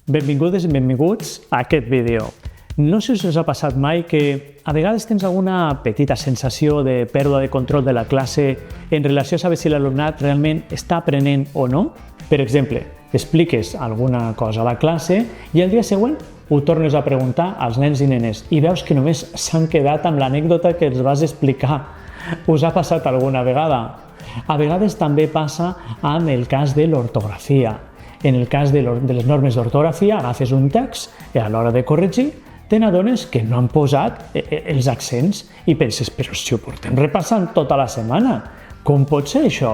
Benvingudes i benvinguts a aquest vídeo. No sé si us ha passat mai que a vegades tens alguna petita sensació de pèrdua de control de la classe en relació a saber si l'alumnat realment està aprenent o no. Per exemple, expliques alguna cosa a la classe i el dia següent ho tornes a preguntar als nens i nenes i veus que només s'han quedat amb l'anècdota que els vas explicar. Us ha passat alguna vegada? A vegades també passa amb el cas de l'ortografia. En el cas de les normes d'ortografia, agafes un text i a l'hora de corregir te n'adones que no han posat els accents i penses, però si ho portem repassant tota la setmana, com pot ser això?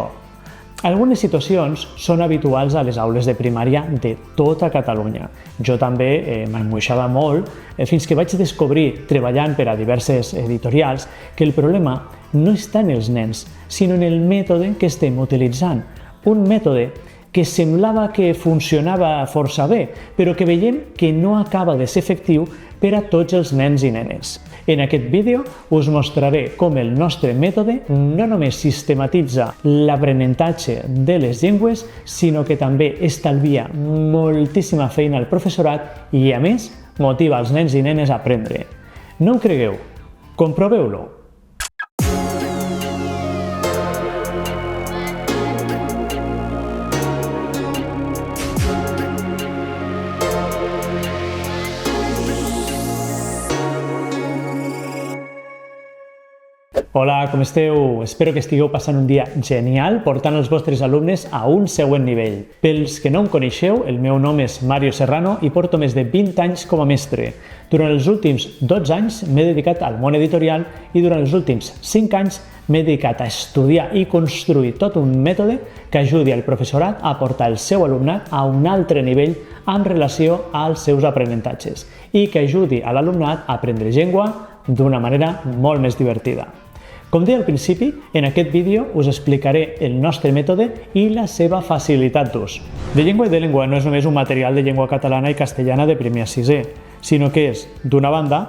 Algunes situacions són habituals a les aules de primària de tota Catalunya. Jo també m'angoixava molt fins que vaig descobrir, treballant per a diverses editorials, que el problema no està en els nens, sinó en el mètode que estem utilitzant. Un mètode que semblava que funcionava força bé, però que veiem que no acaba de ser efectiu per a tots els nens i nenes. En aquest vídeo us mostraré com el nostre mètode no només sistematitza l'aprenentatge de les llengües, sinó que també estalvia moltíssima feina al professorat i, a més, motiva els nens i nenes a aprendre. No ho cregueu? Comproveu-lo! Hola, com esteu? Espero que estigueu passant un dia genial portant els vostres alumnes a un següent nivell. Pels que no em coneixeu, el meu nom és Mario Serrano i porto més de 20 anys com a mestre. Durant els últims 12 anys m'he dedicat al món editorial i durant els últims 5 anys m'he dedicat a estudiar i construir tot un mètode que ajudi al professorat a portar el seu alumnat a un altre nivell en relació als seus aprenentatges i que ajudi a l'alumnat a aprendre llengua d'una manera molt més divertida. Com deia al principi, en aquest vídeo us explicaré el nostre mètode i la seva facilitat d'ús. De Llengua i de Llengua no és només un material de llengua catalana i castellana de primer a sisè, sinó que és, d'una banda,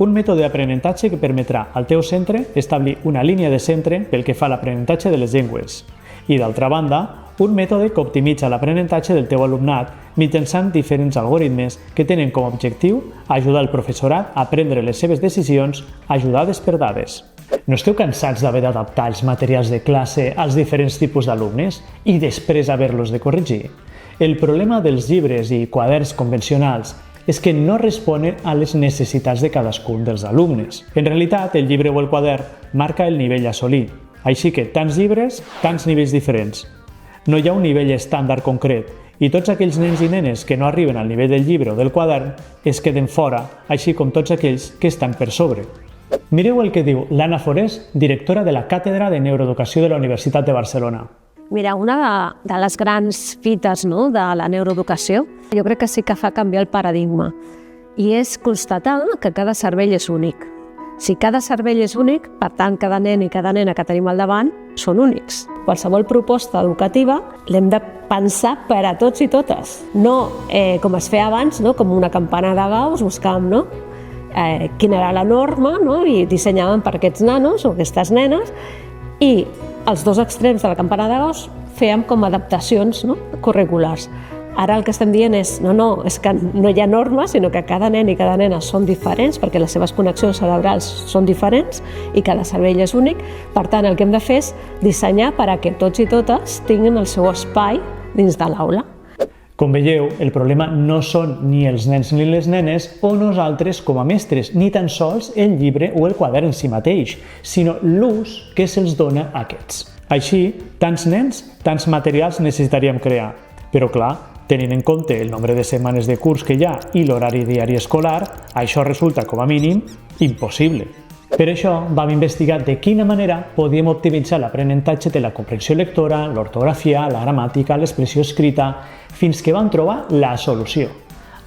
un mètode d'aprenentatge que permetrà al teu centre establir una línia de centre pel que fa a l'aprenentatge de les llengües. I, d'altra banda, un mètode que optimitza l'aprenentatge del teu alumnat mitjançant diferents algoritmes que tenen com a objectiu ajudar el professorat a prendre les seves decisions ajudades per dades. No esteu cansats d'haver d'adaptar els materials de classe als diferents tipus d'alumnes i després haver-los de corregir? El problema dels llibres i quaderns convencionals és que no responen a les necessitats de cadascun dels alumnes. En realitat, el llibre o el quadern marca el nivell a assolir. Així que tants llibres, tants nivells diferents. No hi ha un nivell estàndard concret i tots aquells nens i nenes que no arriben al nivell del llibre o del quadern es queden fora, així com tots aquells que estan per sobre. Mireu el que diu l'Anna Forés, directora de la Càtedra de Neuroeducació de la Universitat de Barcelona. Mira, una de les grans fites de la neuroeducació, jo crec que sí que fa canviar el paradigma, i és constatar que cada cervell és únic. Si cada cervell és únic, per tant, cada nen i cada nena que tenim al davant són únics. Qualsevol proposta educativa l'hem de pensar per a tots i totes. No com es feia abans, com una campana de Gauss, buscàvem quina era la norma i dissenyàvem per aquests nanos o aquestes nenes i als dos extrems de la campana de Gauss fèiem com adaptacions curriculars. Ara el que estem dient és és que no hi ha normes, sinó que cada nen i cada nena són diferents perquè les seves connexions cerebrals són diferents i cada cervell és únic. Per tant, el que hem de fer és dissenyar per a que tots i totes tinguin el seu espai dins de l'aula. Com veieu, el problema no són ni els nens ni les nenes o nosaltres com a mestres, ni tan sols el llibre o el quadern en si mateix, sinó l'ús que se'ls dona a aquests. Així, tants nens, tants materials necessitaríem crear. Però clar, tenint en compte el nombre de setmanes de curs que hi ha i l'horari diari escolar, això resulta, com a mínim, impossible. Per això vam investigar de quina manera podíem optimitzar l'aprenentatge de la comprensió lectora, l'ortografia, la gramàtica, l'expressió escrita, fins que vam trobar la solució.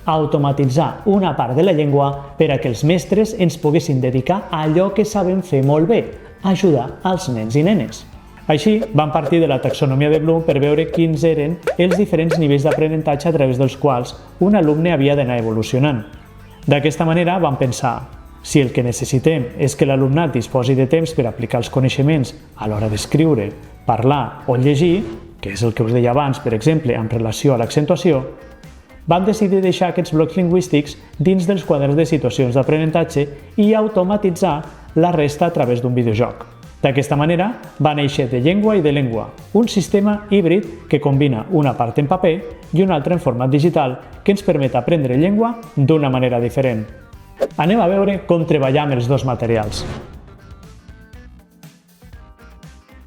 Automatitzar una part de la llengua per a que els mestres ens poguessin dedicar a allò que sabem fer molt bé, ajudar als nens i nenes. Així, vam partir de la taxonomia de Bloom per veure quins eren els diferents nivells d'aprenentatge a través dels quals un alumne havia d'anar evolucionant. D'aquesta manera vam pensar, si el que necessitem és que l'alumnat disposi de temps per aplicar els coneixements a l'hora d'escriure, parlar o llegir, que és el que us deia abans, per exemple, en relació a l'accentuació, Vam decidir deixar aquests blocs lingüístics dins dels quaderns de situacions d'aprenentatge i automatitzar la resta a través d'un videojoc. D'aquesta manera va néixer De Llengua i de Lengua, un sistema híbrid que combina una part en paper i una altra en format digital que ens permet aprendre llengua d'una manera diferent. Anem a veure com treballar amb els dos materials.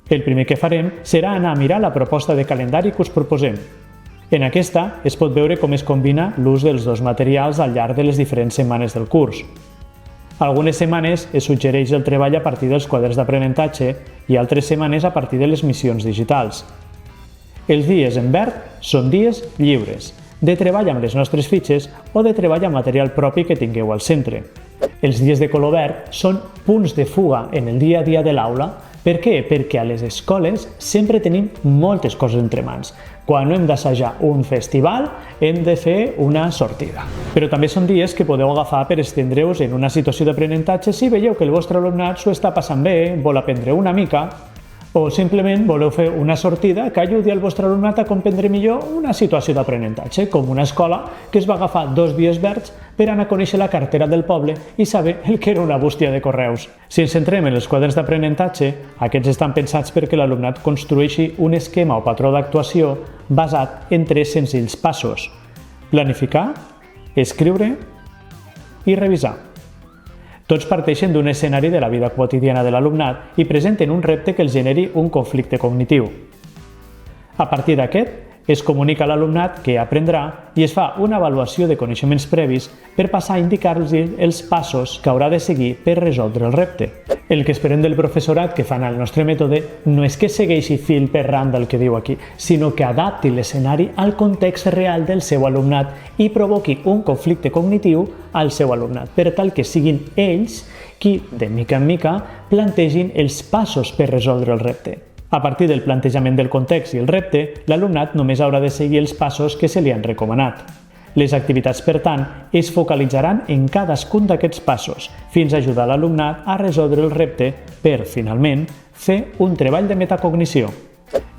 El primer que farem serà anar a mirar la proposta de calendari que us proposem. En aquesta es pot veure com es combina l'ús dels dos materials al llarg de les diferents setmanes del curs. Algunes setmanes es suggereix el treball a partir dels quaderns d'aprenentatge i altres setmanes a partir de les missions digitals. Els dies en verd són dies lliures, de treball amb les nostres fitxes o de treball amb material propi que tingueu al centre. Els dies de color verd són punts de fuga en el dia a dia de l'aula. Per què? Perquè a les escoles sempre tenim moltes coses entre mans. Quan no hem d'assajar un festival, hem de fer una sortida. Però també són dies que podeu agafar per estendre-us en una situació d'aprenentatge si veieu que el vostre alumnat s'ho està passant bé, vol aprendre una mica, o simplement voleu fer una sortida que ajudi al vostre alumnat a comprendre millor una situació d'aprenentatge, com una escola que es va agafar 2 dies verds per anar a conèixer la cartera del poble i saber el que era una bústia de correus. Si ens centrem en els quaderns d'aprenentatge, aquests estan pensats perquè l'alumnat construeixi un esquema o patró d'actuació basat en 3 senzills passos: planificar, escriure i revisar. Tots parteixen d'un escenari de la vida quotidiana de l'alumnat i presenten un repte que els generi un conflicte cognitiu. A partir d'aquest, es comunica a l'alumnat què aprendrà i es fa una avaluació de coneixements previs per passar a indicar-los els passos que haurà de seguir per resoldre el repte. El que esperem del professorat que fan el nostre mètode no és que segueixi fil per randa el que diu aquí, sinó que adapti l'escenari al context real del seu alumnat i provoqui un conflicte cognitiu al seu alumnat, per tal que siguin ells qui, de mica en mica, plantegin els passos per resoldre el repte. A partir del plantejament del context i el repte, l'alumnat només haurà de seguir els passos que se li han recomanat. Les activitats, per tant, es focalitzaran en cadascun d'aquests passos, fins a ajudar l'alumnat a resoldre el repte per, finalment, fer un treball de metacognició.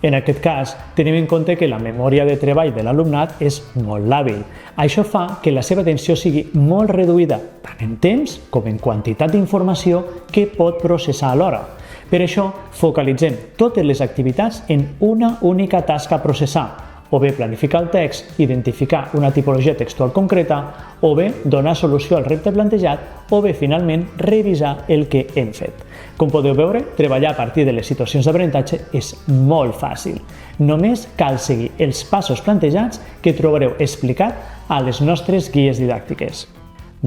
En aquest cas, tenim en compte que la memòria de treball de l'alumnat és molt làbil. Això fa que la seva atenció sigui molt reduïda, tant en temps com en quantitat d'informació que pot processar alhora. Per això, focalitzem totes les activitats en una única tasca a processar, o bé planificar el text, identificar una tipologia textual concreta, o bé donar solució al repte plantejat, o bé, finalment, revisar el que hem fet. Com podeu veure, treballar a partir de les situacions d'aprenentatge és molt fàcil. Només cal seguir els passos plantejats que trobareu explicat a les nostres guies didàctiques.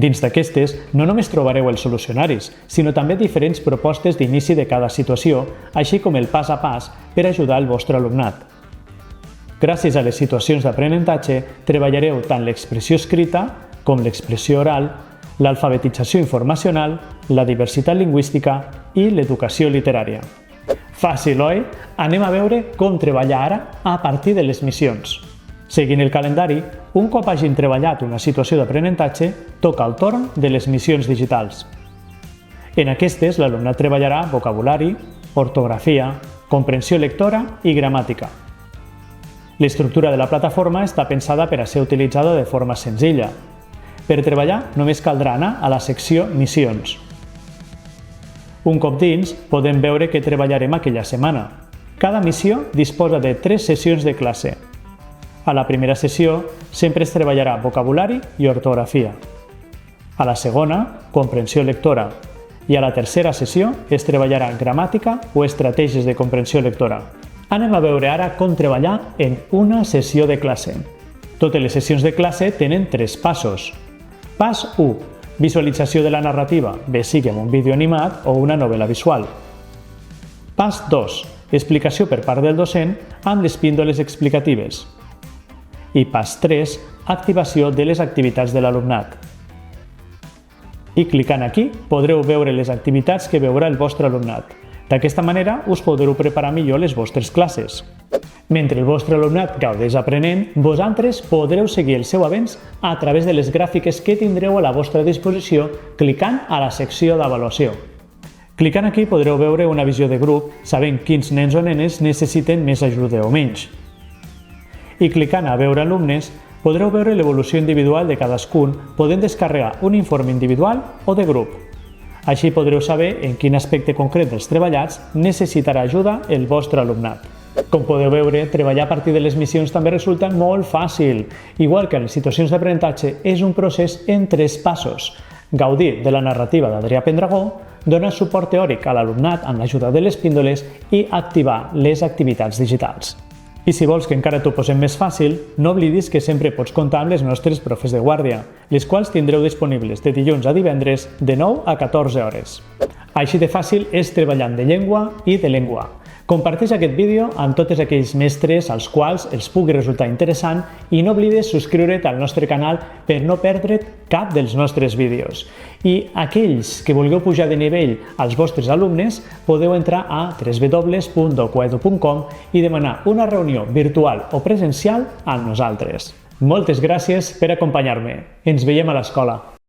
Dins d'aquestes, no només trobareu els solucionaris, sinó també diferents propostes d'inici de cada situació, així com el pas a pas per ajudar el vostre alumnat. Gràcies a les situacions d'aprenentatge, treballareu tant l'expressió escrita com l'expressió oral, l'alfabetització informacional, la diversitat lingüística i l'educació literària. Fàcil, oi? Anem a veure com treballar ara a partir de les missions. Seguint el calendari, un cop hagin treballat una situació d'aprenentatge, toca el torn de les missions digitals. En aquestes, l'alumnat treballarà vocabulari, ortografia, comprensió lectora i gramàtica. L'estructura de la plataforma està pensada per a ser utilitzada de forma senzilla. Per treballar, només caldrà anar a la secció Missions. Un cop dins, podem veure què treballarem aquella setmana. Cada missió disposa de 3 sessions de classe. A la primera sessió, sempre es treballarà vocabulari i ortografia. A la segona, comprensió lectora. I a la tercera sessió es treballarà gramàtica o estratègies de comprensió lectora. Anem a veure ara com treballar en una sessió de classe. Totes les sessions de classe tenen 3 passos. Pas 1. Visualització de la narrativa, bé sigui amb un vídeo animat o una novel·la visual. Pas 2. Explicació per part del docent amb les píndoles explicatives. I pas 3. Activació de les activitats de l'alumnat. I clicant aquí podreu veure les activitats que veurà el vostre alumnat. D'aquesta manera us podreu preparar millor les vostres classes. Mentre el vostre alumnat gaudeix aprenent, vosaltres podreu seguir el seu avenç a través de les gràfiques que tindreu a la vostra disposició clicant a la secció d'avaluació. Clicant aquí podreu veure una visió de grup, sabent quins nens o nenes necessiten més ajuda o menys. I clicant a veure alumnes Podreu veure l'evolució individual de cadascun podent descarregar un informe individual o de grup. Així podreu saber en quin aspecte concret dels treballats necessitarà ajuda el vostre alumnat. Com podeu veure, treballar a partir de les missions també resulta molt fàcil. Igual que en les situacions d'aprenentatge, és un procés en 3 passos. Gaudir de la narrativa d'Adrià Pendragó, donar suport teòric a l'alumnat amb l'ajuda de les píndoles i activar les activitats digitals. I si vols que encara t'ho posem més fàcil, no oblidis que sempre pots comptar amb les nostres profes de guàrdia, les quals tindreu disponibles de dilluns a divendres de 9 a 14 hores. Així de fàcil és treballant de llengua i de llengua. Comparteix aquest vídeo amb tots aquells mestres als quals els pugui resultar interessant i no oblides subscriure't al nostre canal per no perdre't cap dels nostres vídeos. I aquells que vulgueu pujar de nivell als vostres alumnes, podeu entrar a www.coedu.com i demanar una reunió virtual o presencial amb nosaltres. Moltes gràcies per acompanyar-me. Ens veiem a l'escola.